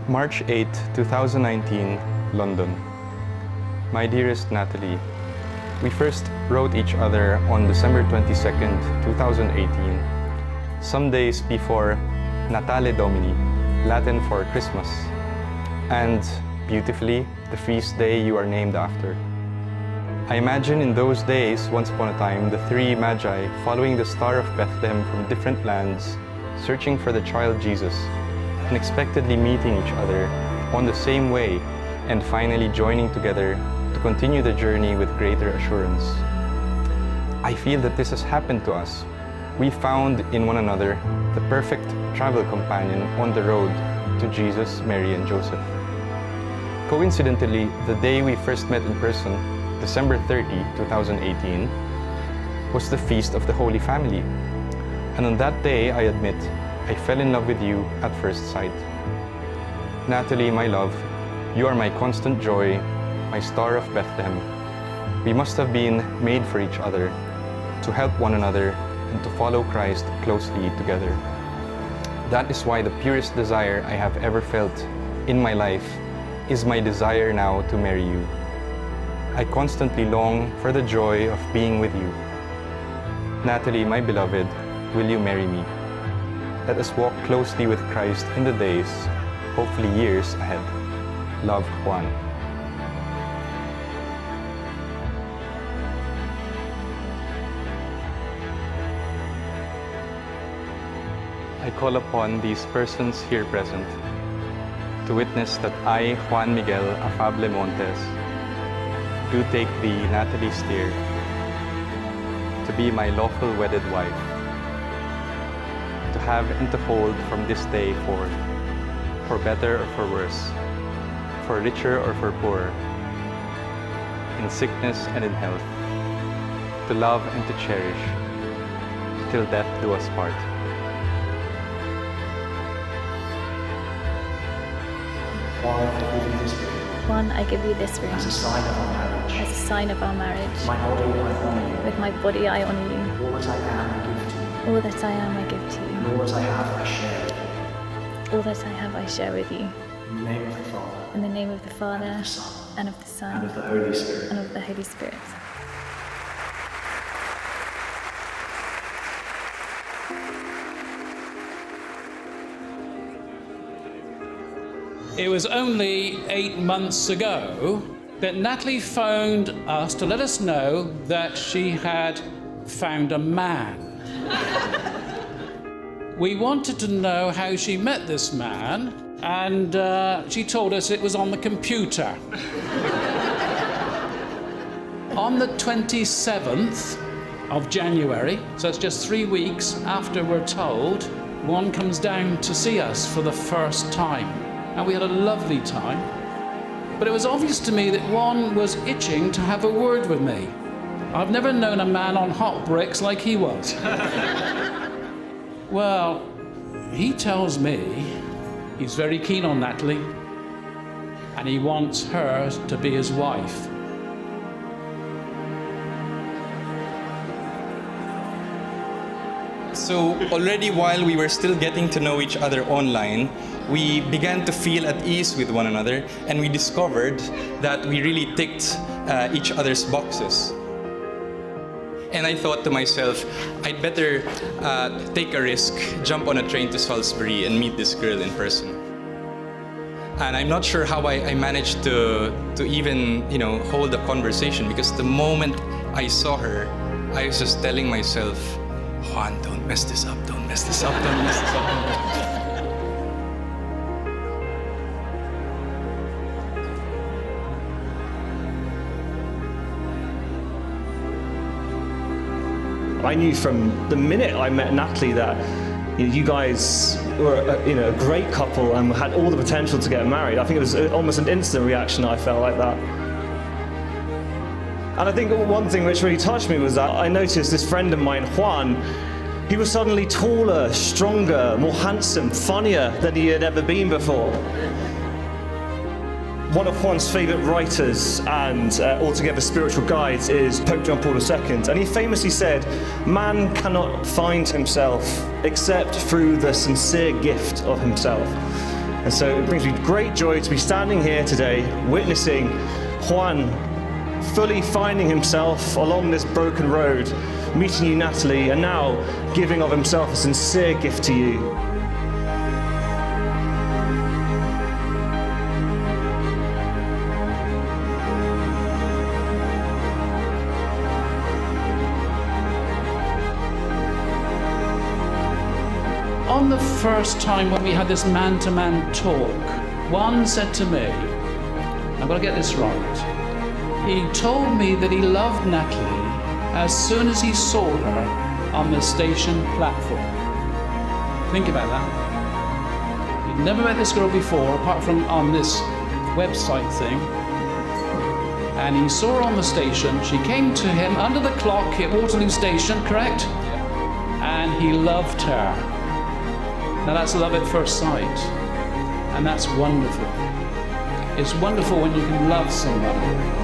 March 8, 2019, London. My dearest Natalie, we first wrote each other on December 22nd, 2018, some days before Natale Domini, Latin for Christmas, and beautifully, the feast day you are named after. I imagine in those days, once upon a time, the three magi following the star of Bethlehem from different lands, searching for the child Jesus, unexpectedly meeting each other on the same way and finally joining together to continue the journey with greater assurance. I feel that this has happened to us. We found in one another the perfect travel companion on the road to Jesus, Mary, and Joseph. Coincidentally, the day we first met in person, December 30, 2018, was the Feast of the Holy Family. And on that day, I admit, I fell in love with you at first sight. Natalie, my love, you are my constant joy, my star of Bethlehem. We must have been made for each other, to help one another, and to follow Christ closely together. That is why the purest desire I have ever felt in my life is my desire now to marry you. I constantly long for the joy of being with you. Natalie, my beloved, will you marry me? Let us walk closely with Christ in the days, hopefully years ahead. Love, Juan. I call upon these persons here present to witness that I, Juan Miguel Afable Montes, do take thee, Natalie Steer, to be my lawful wedded wife, to have and to hold from this day forth, for better or for worse, for richer or for poorer, in sickness and in health, to love and to cherish, till death do us part. Juan, I give you this ring. As a sign of our marriage. As a sign of our marriage. My body I honor you. With my body I honor you. All that I am I give to you. All that I am I give to you. And all that I have I share with you. All that I have I share with you. In the name of the Father. In the name of the Father, and of the Son, and of the Son, and of the Holy Spirit. and of the Holy Spirit. It was only 8 months ago that Natalie phoned us to let us know that she had found a man. We wanted to know how she met this man, and she told us it was on the computer. On the 27th of January, so it's just 3 weeks after we're told, Juan comes down to see us for the first time. And we had a lovely time. But it was obvious to me that Juan was itching to have a word with me. I've never known a man on hot bricks like he was. Well, he tells me he's very keen on Natalie and he wants her to be his wife. So already while we were still getting to know each other online, we began to feel at ease with one another, and we discovered that we really ticked each other's boxes. And I thought to myself, I'd better take a risk, jump on a train to Salisbury and meet this girl in person. And I'm not sure how I managed to even, hold a conversation, because the moment I saw her, I was just telling myself, Juan, don't mess this up, don't mess this up, don't mess this up. I knew from the minute I met Natalie that you guys were a great couple and had all the potential to get married. I think it was almost an instant reaction. I felt like that. And I think one thing which really touched me was that I noticed this friend of mine, Juan, he was suddenly taller, stronger, more handsome, funnier than he had ever been before. One of Juan's favourite writers and altogether spiritual guides is Pope John Paul II, and he famously said, "Man cannot find himself except through the sincere gift of himself." And so it brings me great joy to be standing here today, witnessing Juan fully finding himself along this broken road, meeting you, Natalie, and now giving of himself a sincere gift to you. On the first time when we had this man-to-man talk, Juan said to me, I've got to get this right, he told me that he loved Natalie as soon as he saw her on the station platform. Think about that. He'd never met this girl before, apart from on this website thing. And he saw her on the station. She came to him under the clock at Waterloo Station, correct? And he loved her. Now that's love at first sight, and that's wonderful. It's wonderful when you can love somebody.